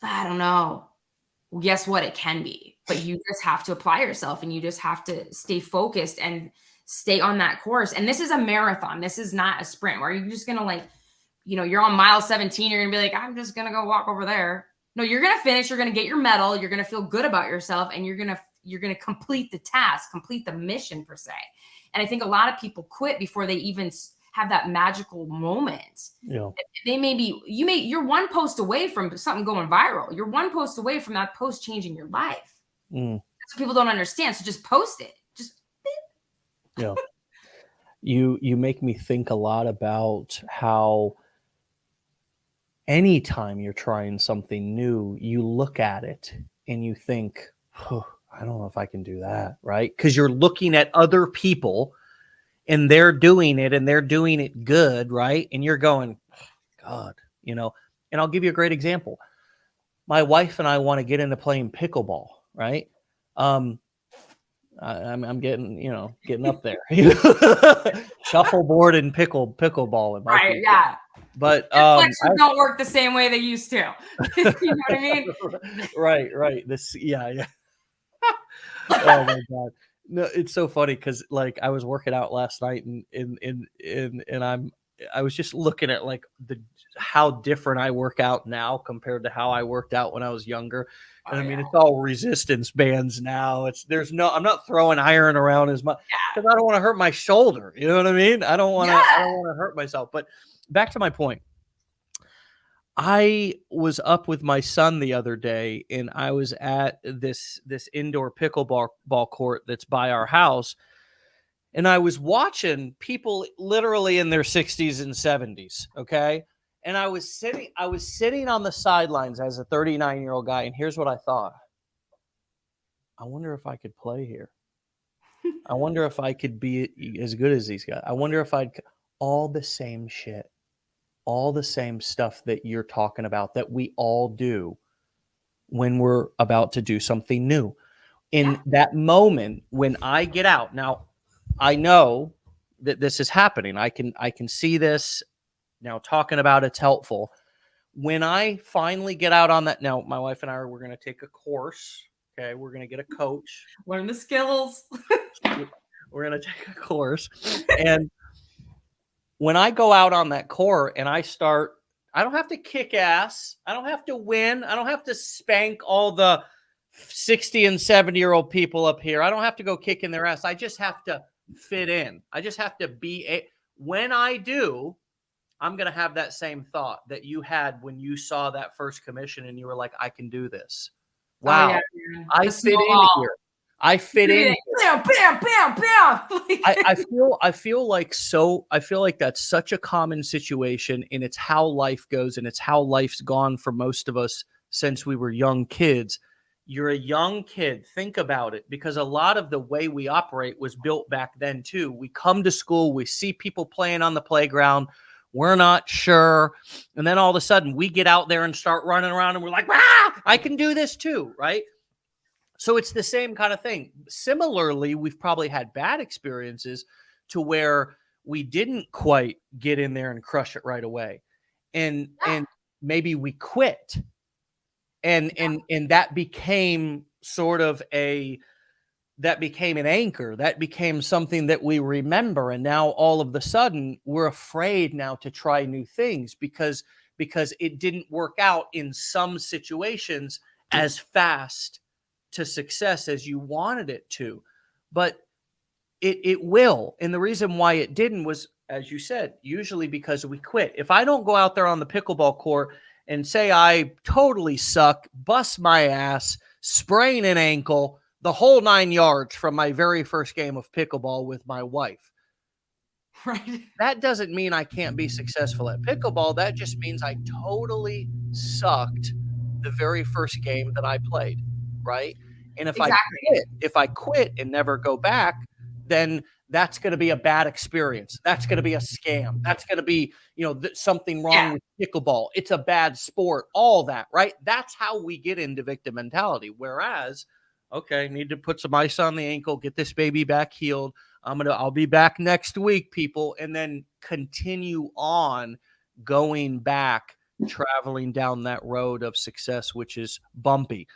I don't know. Well, guess what? It can be, but you just have to apply yourself and you just have to stay focused and stay on that course. And this is a marathon. This is not a sprint where you're just going to, like, you know, you're on mile 17. You're going to be like, I'm just going to go walk over there. No, you're going to finish. You're going to get your medal. You're going to feel good about yourself, and you're going to complete the task, complete the mission per se. And I think a lot of people quit before they even have that magical moment. Yeah. You're one post away from something going viral. You're one post away from that post changing your life. That's what people don't understand. So just post it. Just. Yeah. You make me think a lot about how anytime you're trying something new, you look at it and you think, oh, I don't know if I can do that, right? Because you're looking at other people and they're doing it and they're doing it good, right? And you're going, oh, God, you know. And I'll give you a great example. My wife and I want to get into playing pickleball, right? I'm getting up there. shuffleboard and pickleball. It might Right. be. Yeah. But Flexors don't work the same way they used to. You know what I mean? Right. Yeah. Oh my God. No, it's so funny because like I was working out last night and I was just looking at like how different I work out now compared to how I worked out when I was younger. And I mean, it's all resistance bands now. I'm not throwing iron around as much because I don't want to hurt my shoulder. You know what I mean? I don't want to hurt myself. But back to my point. I was up with my son the other day, and I was at this indoor pickleball court that's by our house, and I was watching people literally in their 60s and 70s. Okay, and I was sitting on the sidelines as a 39-year-old guy, and here's what I thought: I wonder if I could play here. I wonder if I could be as good as these guys. I wonder if I'd all the same shit. All the same stuff that you're talking about that we all do when we're about to do something new. In that moment when I get out, now I know that this is happening. I can see this now. Talking about it's helpful. When I finally get out on that, now my wife and we're going to take a course. Okay, we're going to get a coach. Learn the skills. We're going to take a course, and when I go out on that court and I don't have to kick ass. I don't have to win. I don't have to spank all the 60 and 70-year-old people up here. I don't have to go kicking their ass. I just have to fit in. I just have to when I do, I'm going to have that same thought that you had when you saw that first commission and you were like, I can do this. Wow. Oh, yeah, I fit in here. I fit in. Bam, bam, bam, bam. I feel like that's such a common situation, and it's how life goes, and it's how life's gone for most of us since we were young kids. You're a young kid. Think about it, because a lot of the way we operate was built back then too. We come to school, we see people playing on the playground. We're not sure. And then all of a sudden we get out there and start running around and we're like, I can do this too. Right. So it's the same kind of thing. Similarly, we've probably had bad experiences to where we didn't quite get in there and crush it right away. And maybe we quit. And that became that became an anchor. That became something that we remember. And now all of a sudden we're afraid now to try new things because it didn't work out in some situations as fast to success as you wanted it to. But it will. And the reason why it didn't was, as you said, usually because we quit. If I don't go out there on the pickleball court and say I totally suck, bust my ass, sprain an ankle, the whole 9 yards from my very first game of pickleball with my wife. Right. That doesn't mean I can't be successful at pickleball. That just means I totally sucked the very first game that I played. Right. And if I quit and never go back, then that's going to be a bad experience. That's going to be a scam. That's going to be, something wrong with pickleball. It's a bad sport, all that, right? That's how we get into victim mentality. Whereas, okay, need to put some ice on the ankle, get this baby back healed. I'll be back next week, people. And then continue on going back, traveling down that road of success, which is bumpy.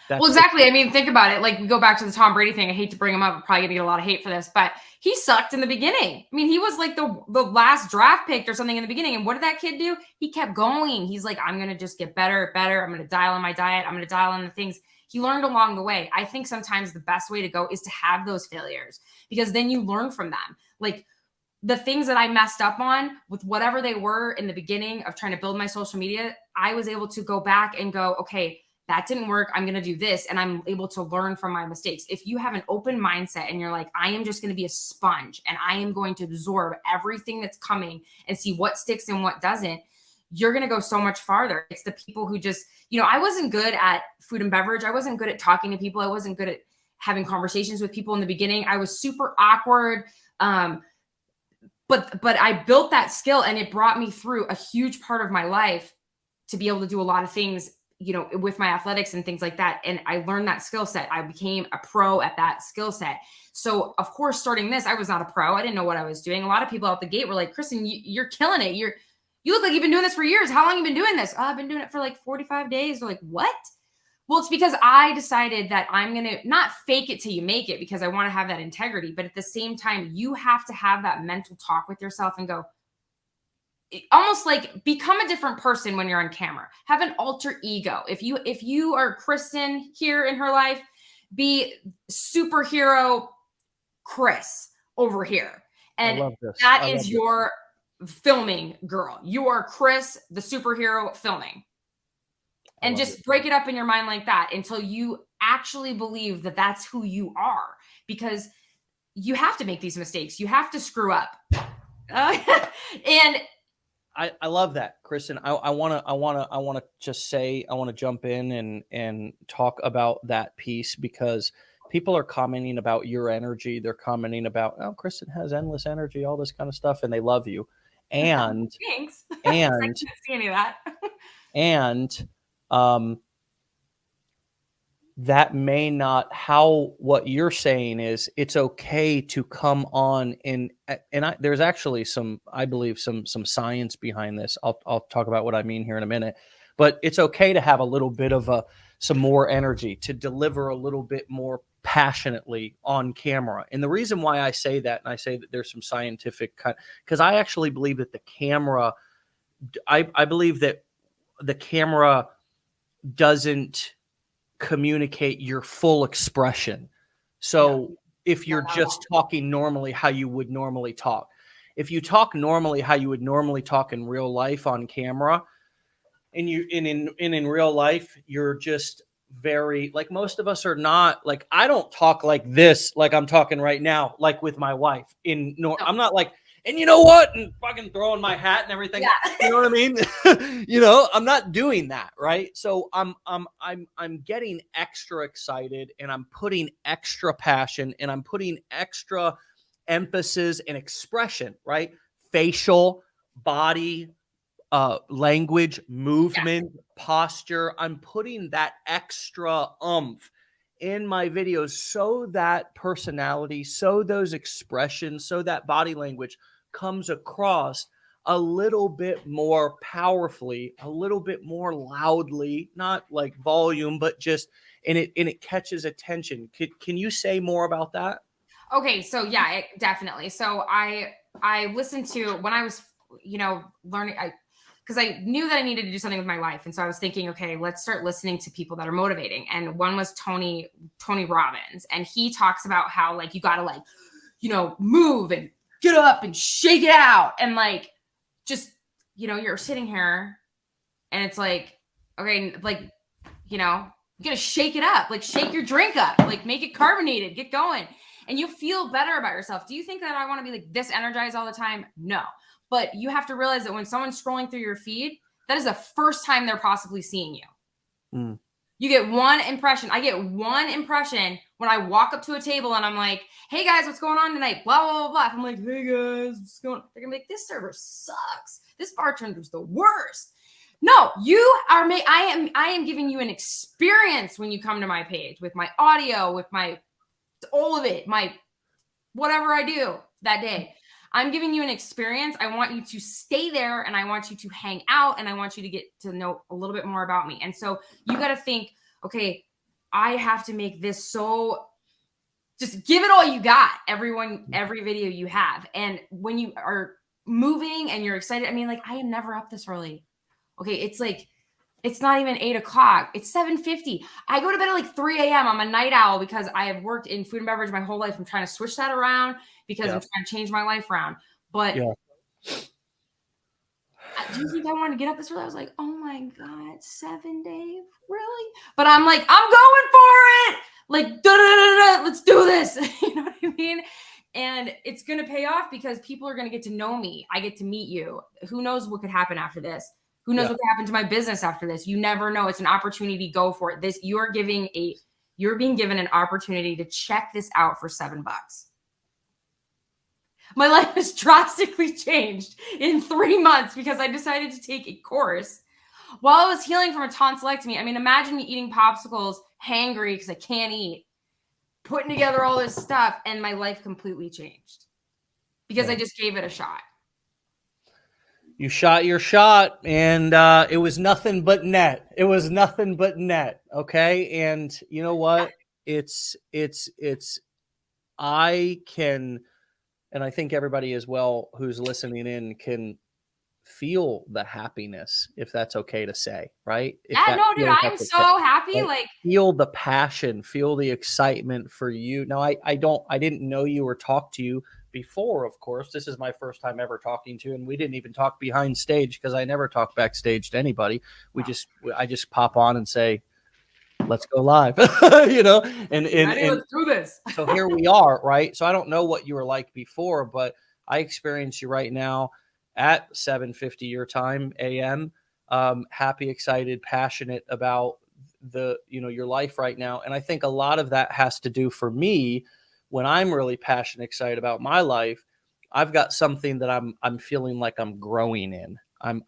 Well, exactly. I mean, think about it. Like, we go back to the Tom Brady thing. I hate to bring him up. I'm probably gonna get a lot of hate for this, but he sucked in the beginning. I mean, he was like the last draft pick or something in the beginning. And what did that kid do? He kept going. He's like, I'm gonna just get better. I'm gonna dial in my diet. I'm gonna dial in the things. He learned along the way. I think sometimes the best way to go is to have those failures, because then you learn from them. Like, the things that I messed up on with whatever they were in the beginning of trying to build my social media, I was able to go back and go, okay, that didn't work. I'm going to do this. And I'm able to learn from my mistakes. If you have an open mindset and you're like, I am just going to be a sponge and I am going to absorb everything that's coming and see what sticks and what doesn't, you're going to go so much farther. It's the people who just, I wasn't good at food and beverage. I wasn't good at talking to people. I wasn't good at having conversations with people in the beginning. I was super awkward. But I built that skill, and it brought me through a huge part of my life to be able to do a lot of things, you know, with my athletics and things like that. And I learned that skill set. I became a pro at that skill set. So of course, starting this, I was not a pro. I didn't know what I was doing. A lot of people out the gate were like, Kristin, you're killing it. You look like you've been doing this for years. How long have you been doing this? Oh, I've been doing it for like 45 days. They're like, what? Well, it's because I decided that I'm going to not fake it till you make it, because I want to have that integrity. But at the same time, you have to have that mental talk with yourself and go, almost like become a different person when you're on camera. Have an alter ego. If you are Kristin here in her life, be superhero Chris over here. And I love this. that is your filming girl. You are Chris, the superhero filming. And just break it up in your mind like that until you actually believe that that's who you are, because you have to make these mistakes. You have to screw up. And I love that, Kristin. I want to just say, I want to jump in and talk about that piece, because people are commenting about your energy. They're commenting about, oh, Kristin has endless energy, all this kind of stuff, and they love you. And thanks. And I can't see any of that. And that may not, how what you're saying is it's okay to come on there's actually I believe some science behind this. I'll talk about what I mean here in a minute, but it's okay to have a little bit of some more energy, to deliver a little bit more passionately on camera. And the reason why I say that, and I say that there's some scientific, because I actually believe that the camera, I believe that the camera doesn't communicate your full expression. So if you're just talking normally how you would normally talk, if you talk normally how you would normally talk in real life on camera, and in real life, you're just very, like, most of us are not, like, I don't talk like this, like I'm talking right now, like with my wife. I'm not like, and you know what, and fucking throwing my hat and everything. Yeah. You know what I mean? I'm not doing that, right? So I'm getting extra excited, and I'm putting extra passion, and I'm putting extra emphasis and expression, right? Facial, body, language, movement, posture. I'm putting that extra in my videos, so that personality, so those expressions, so that body language comes across a little bit more powerfully, a little bit more loudly, not like volume, but just, and it catches attention. Can you say more about that? Okay, so yeah, definitely. So I listened to, when I was, learning, because I knew that I needed to do something with my life. And so I was thinking, okay, let's start listening to people that are motivating. And one was Tony Robbins. And he talks about how, like, you got to, like, move and get up and shake it out. And, like, just, you're sitting here and it's like, okay, like, you got to shake it up, like shake your drink up, like make it carbonated, get going. And you feel better about yourself. Do you think that I want to be like this energized all the time? No. But you have to realize that when someone's scrolling through your feed, that is the first time they're possibly seeing you. Mm. You get one impression. I get one impression when I walk up to a table and I'm like, hey guys, what's going on tonight? Blah, blah, blah, blah. I'm like, hey guys, what's going on? They're gonna be like, this server sucks. This bartender's the worst. No, you are I am giving you an experience when you come to my page, with my audio, with my all of it, my whatever I do that day. I'm giving you an experience. I want you to stay there, and I want you to hang out, and I want you to get to know a little bit more about me. And so you got to think, okay, I have to make this, so just give it all you got, every video you have. And when you are moving and you're excited, I mean, like, I am never up this early. Okay, it's like, it's not even 8 o'clock. It's 7:50. I go to bed at like 3 a.m. I'm a night owl because I have worked in food and beverage my whole life. I'm trying to switch that around because I'm trying to change my life around. But do you think I wanted to get up this early? I was like, oh my God, 7, Dave? Really? But I'm like, I'm going for it. Like, let's do this. You know what I mean? And it's going to pay off because people are going to get to know me. I get to meet you. Who knows what could happen after this? Who knows what could happen to my business after this? You never know. It's an opportunity. Go for it. You're being given an opportunity to check this out for $7. My life has drastically changed in 3 months because I decided to take a course while I was healing from a tonsillectomy. I mean, imagine me eating popsicles, hangry because I can't eat, putting together all this stuff, and my life completely changed because I just gave it a shot. You shot your shot, and it was nothing but net. It was nothing but net. Okay. And you know what? I can, and I think everybody as well who's listening in can feel the happiness, if that's okay to say, right? If Yeah, that no, dude, feels I'm that's so okay. happy. Right? Like, Feel the passion, feel the excitement for you. Now, I didn't know you or talk to you before, of course. This is my first time ever talking to you, and we didn't even talk behind stage because I never talk backstage to anybody. I just pop on and say, let's go live, you know, let's do this. so here we are, right? So I don't know what you were like before, but I experience you right now at 7:50 your time AM. Happy, excited, passionate about your life right now. And I think a lot of that has to do for me when I'm really passionate, excited about my life. I've got something that I'm feeling like I'm growing in. I'm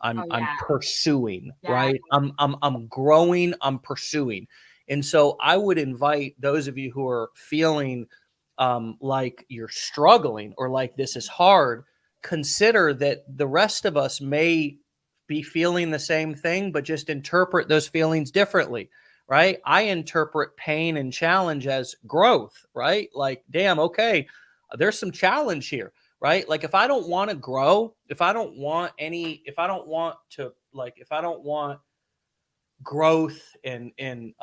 pursuing, right? I'm growing, I'm pursuing. And so I would invite those of you who are feeling like you're struggling or like this is hard, consider that the rest of us may be feeling the same thing, but just interpret those feelings differently, right? I interpret pain and challenge as growth, right? Like, damn, okay, there's some challenge here, right? Like if I don't want to grow, if I don't want growth and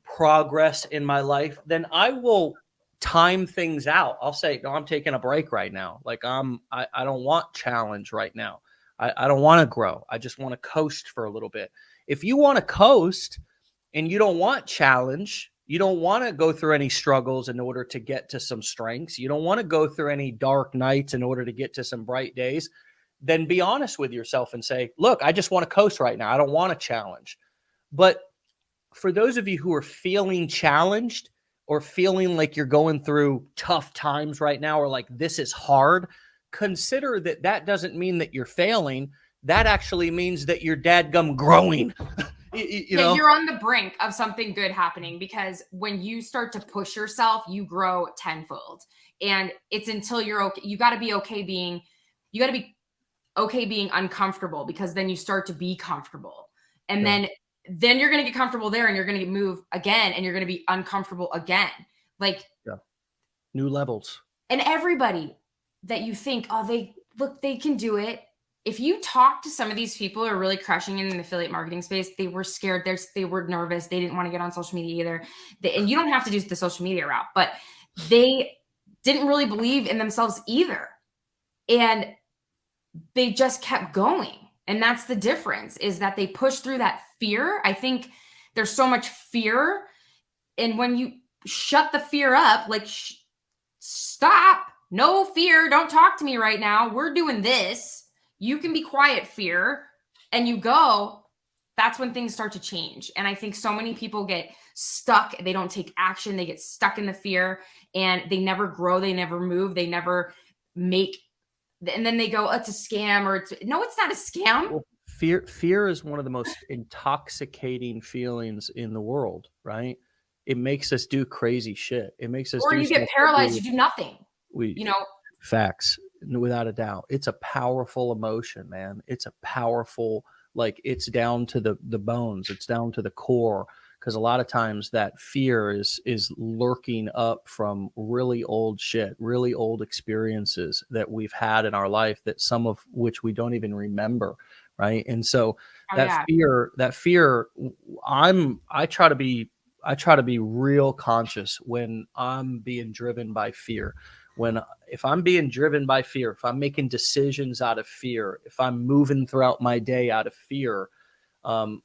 progress in my life, then I will time things out. I'll say, no, I'm taking a break right now. Like I don't want challenge right now. I don't want to grow. I just want to coast for a little bit. If you want to coast and you don't want challenge, you don't want to go through any struggles in order to get to some strengths, you don't want to go through any dark nights in order to get to some bright days, then be honest with yourself and say, look, I just want to coast right now. I don't want to challenge. But for those of you who are feeling challenged or feeling like you're going through tough times right now, or like this is hard, consider that that doesn't mean that you're failing. That actually means that you're dadgum growing. you know? You're on the brink of something good happening, because when you start to push yourself, you grow tenfold. And it's until you're okay. You got to be okay being uncomfortable, because then you start to be comfortable. And then you're going to get comfortable there, and you're going to move again, and you're going to be uncomfortable again. Like new levels. And everybody that you think, oh, they can do it. If you talk to some of these people who are really crushing in the affiliate marketing space, they were scared. They were nervous. They didn't want to get on social media either. And you don't have to do the social media route, but they didn't really believe in themselves either. And they just kept going. And that's the difference, is that they push through that fear. I think there's so much fear. And when you shut the fear up, like, stop, no fear, don't talk to me right now, we're doing this, you can be quiet, fear, and you go, that's when things start to change. And I think so many people get stuck. They don't take action. They get stuck in the fear, and they never grow. They never move. They never make. And then they go, oh, it's a scam, or no, it's not a scam. Well, fear is one of the most intoxicating feelings in the world, right? It makes us do crazy shit. It makes us or you get paralyzed. You do nothing. Facts, without a doubt. It's a powerful emotion, man. It's a powerful, like, it's down to the bones. It's down to the core. Because a lot of times that fear is lurking up from really old shit, really old experiences that we've had in our life, that some of which we don't even remember, right? And so fear, I try to be real conscious when I'm being driven by fear. If I'm being driven by fear, if I'm making decisions out of fear, if I'm moving throughout my day out of fear,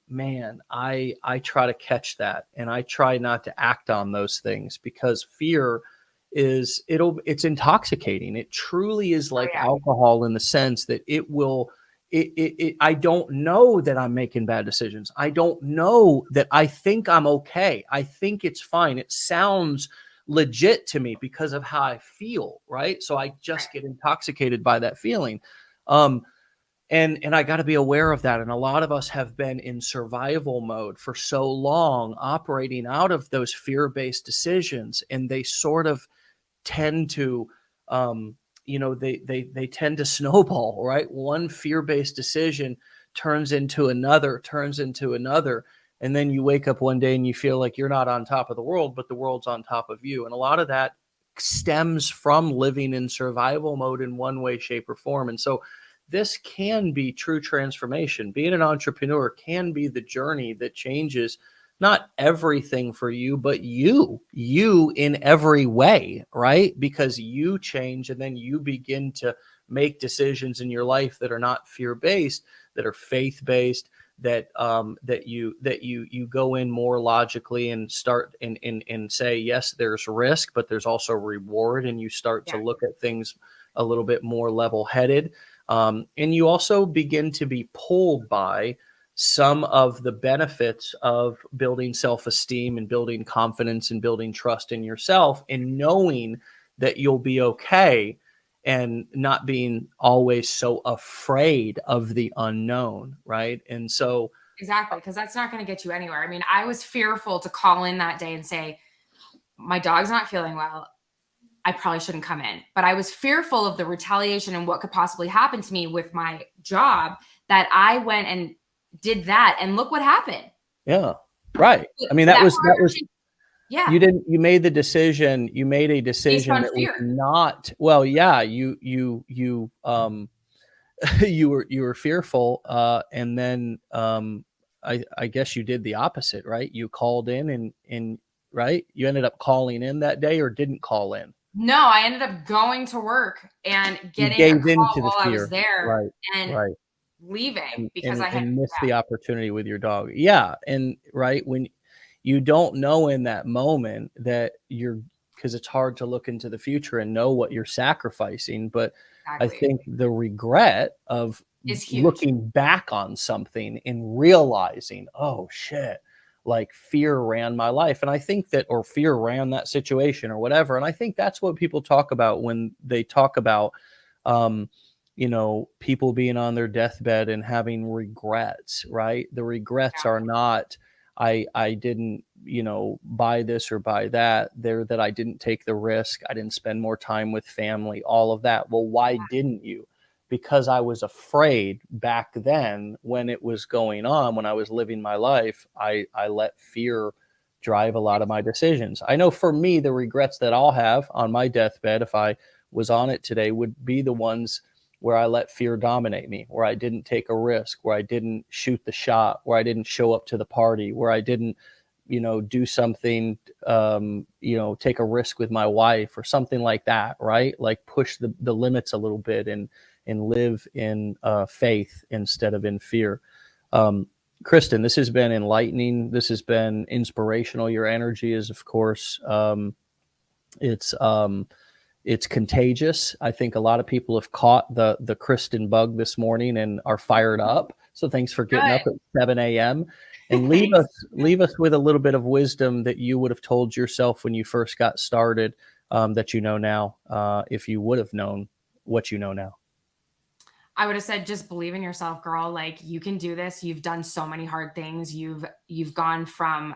man, I try to catch that, and I try not to act on those things, because fear it's intoxicating. It truly is like alcohol, in the sense that I don't know that I'm making bad decisions. I don't know that I think I'm okay. I think it's fine. It sounds legit to me because of how I feel, right? So I just get intoxicated by that feeling. And I got to be aware of that. And a lot of us have been in survival mode for so long, operating out of those fear-based decisions, and they sort of tend to, they tend to snowball, right? One fear-based decision turns into another, and then you wake up one day and you feel like you're not on top of the world, but the world's on top of you. And a lot of that stems from living in survival mode in one way, shape, or form. And so this can be true transformation. Being an entrepreneur can be the journey that changes not everything for you, but you in every way, right? Because you change, and then you begin to make decisions in your life that are not fear-based, that are faith-based, that you go in more logically and start and say, yes, there's risk, but there's also reward, and you start to look at things a little bit more level-headed. And you also begin to be pulled by some of the benefits of building self-esteem and building confidence and building trust in yourself, and knowing that you'll be okay, and not being always so afraid of the unknown, right? And so exactly, because that's not going to get you anywhere. I mean, I was fearful to call in that day and say, my dog's not feeling well, I probably shouldn't come in. But I was fearful of the retaliation and what could possibly happen to me with my job, that I went and did that, and look what happened. Yeah, right. I mean, that was yeah. You made a decision that was not, well, yeah, you you were fearful, and then I guess you did the opposite, right? You called in, and right, you ended up calling in that day, or didn't call in. No, I ended up going to work and getting a call while I was there, and leaving because I had missed the opportunity with your dog. Yeah. And right, when you don't know in that moment that because it's hard to look into the future and know what you're sacrificing. But I think the regret of looking back on something and realizing, oh shit, like fear ran my life. And I think that, or fear ran that situation or whatever. And I think that's what people talk about when they talk about, people being on their deathbed and having regrets, right? The regrets are not, I didn't, buy this or buy that. They're that I didn't take the risk. I didn't spend more time with family, all of that. Well, why didn't you? Because I was afraid back then when it was going on, when I was living my life, I let fear drive a lot of my decisions. I know for me, the regrets that I'll have on my deathbed, if I was on it today, would be the ones where I let fear dominate me, where I didn't take a risk, where I didn't shoot the shot, where I didn't show up to the party, where I didn't, do something, take a risk with my wife or something like that, right? Like push the limits a little bit and live in faith instead of in fear. Kristin, this has been enlightening. This has been inspirational. Your energy is, of course, it's contagious. I think a lot of people have caught the Kristin bug this morning and are fired up. So thanks for getting up at 7 a.m. and leave us with a little bit of wisdom that you would have told yourself when you first got started, that you know now, if you would have known what you know now. I would have said, just believe in yourself, girl. Like, you can do this. You've done so many hard things. You've gone from,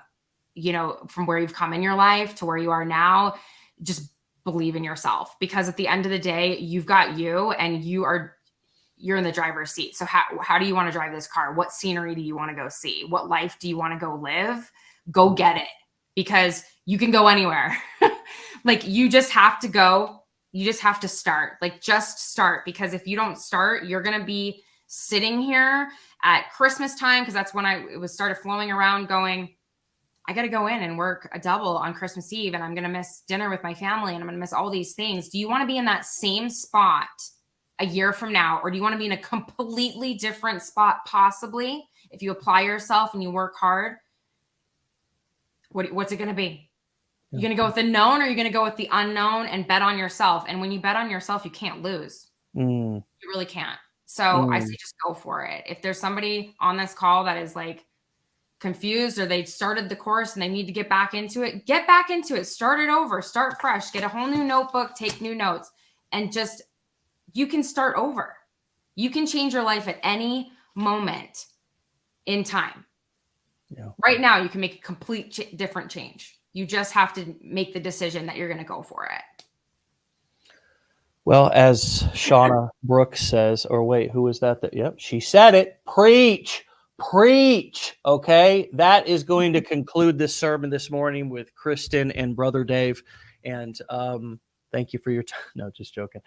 from where you've come in your life to where you are now. Just believe in yourself, because at the end of the day, you've got you, and you're in the driver's seat. So how do you want to drive this car? What scenery do you want to go see? What life do you want to go live? Go get it, because you can go anywhere. Like, you just have to go. You just have to start. Like, just start, because if you don't start, you're going to be sitting here at Christmas time, because that's when it was started flowing around going, I got to go in and work a double on Christmas Eve, and I'm going to miss dinner with my family, and I'm going to miss all these things. Do you want to be in that same spot a year from now? Or do you want to be in a completely different spot, possibly, if you apply yourself and you work hard? What's it going to be? You're going to go with the known, or you're going to go with the unknown and bet on yourself? And when you bet on yourself, you can't lose. You really can't. So I say just go for it. If there's somebody on this call that is like confused, or they started the course and they need to get back into it, get back into it. Start it over. Start fresh. Get a whole new notebook. Take new notes. And you can start over. You can change your life at any moment in time. Yeah. Right now, you can make a complete different change. You just have to make the decision that you're going to go for it. Well, as Shauna Brooks says, or wait, who was that? Yep, she said it. Preach, preach. Okay, that is going to conclude this sermon this morning with Kristin and Brother Dave. And thank you for your time. No, just joking.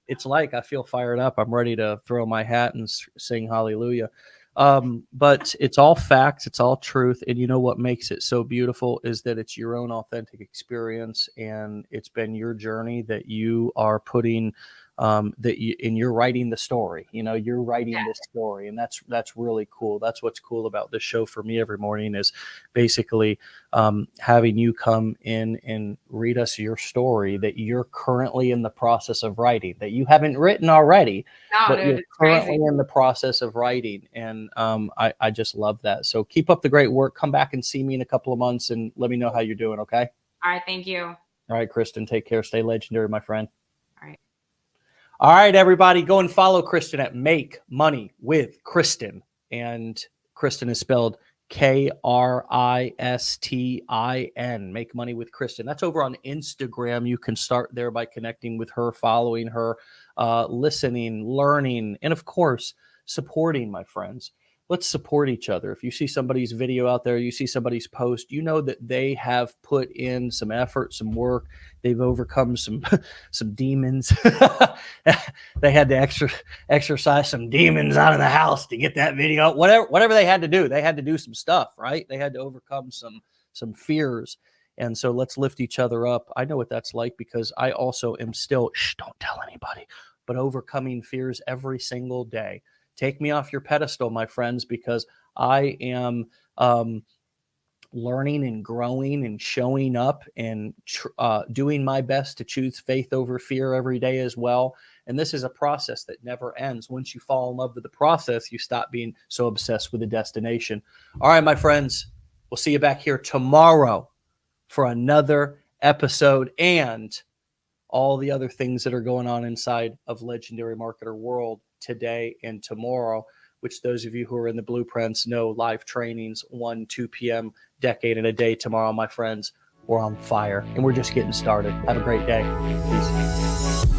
It's like I feel fired up. I'm ready to throw my hat and sing hallelujah. But it's all facts, it's all truth. And you know what makes it so beautiful is that it's your own authentic experience, and it's been your journey that you are putting and you're writing the story. You're writing this story, and that's really cool. That's what's cool about this show for me every morning is basically having you come in and read us your story that you're currently in the process of writing, that you haven't written already, but you're currently in the process of writing. And I just love that. So keep up the great work. Come back and see me in a couple of months and let me know how you're doing. Okay. All right. Thank you. All right, Kristin, take care. Stay legendary, my friend. All right. All right, everybody, go and follow Kristin at Make Money with Kristin. And Kristin is spelled Kristin. Make Money with Kristin. That's over on Instagram. You can start there by connecting with her, following her, listening, learning, and of course, supporting, my friends. Let's support each other. If you see somebody's video out there, you see somebody's post, you know that they have put in some effort, some work. They've overcome some demons. They had to exercise some demons out of the house to get that video out. Whatever they had to do, they had to do some stuff, right? They had to overcome some fears. And so let's lift each other up. I know what that's like because I also am still, don't tell anybody, but overcoming fears every single day. Take me off your pedestal, my friends, because I am learning and growing and showing up and doing my best to choose faith over fear every day as well. And this is a process that never ends. Once you fall in love with the process, you stop being so obsessed with the destination. All right, my friends, we'll see you back here tomorrow for another episode and all the other things that are going on inside of Legendary Marketer World today and tomorrow, which those of you who are in the blueprints know live trainings, 1-2 p.m., decade in a day tomorrow, my friends. We're on fire and we're just getting started. Have a great day. Peace.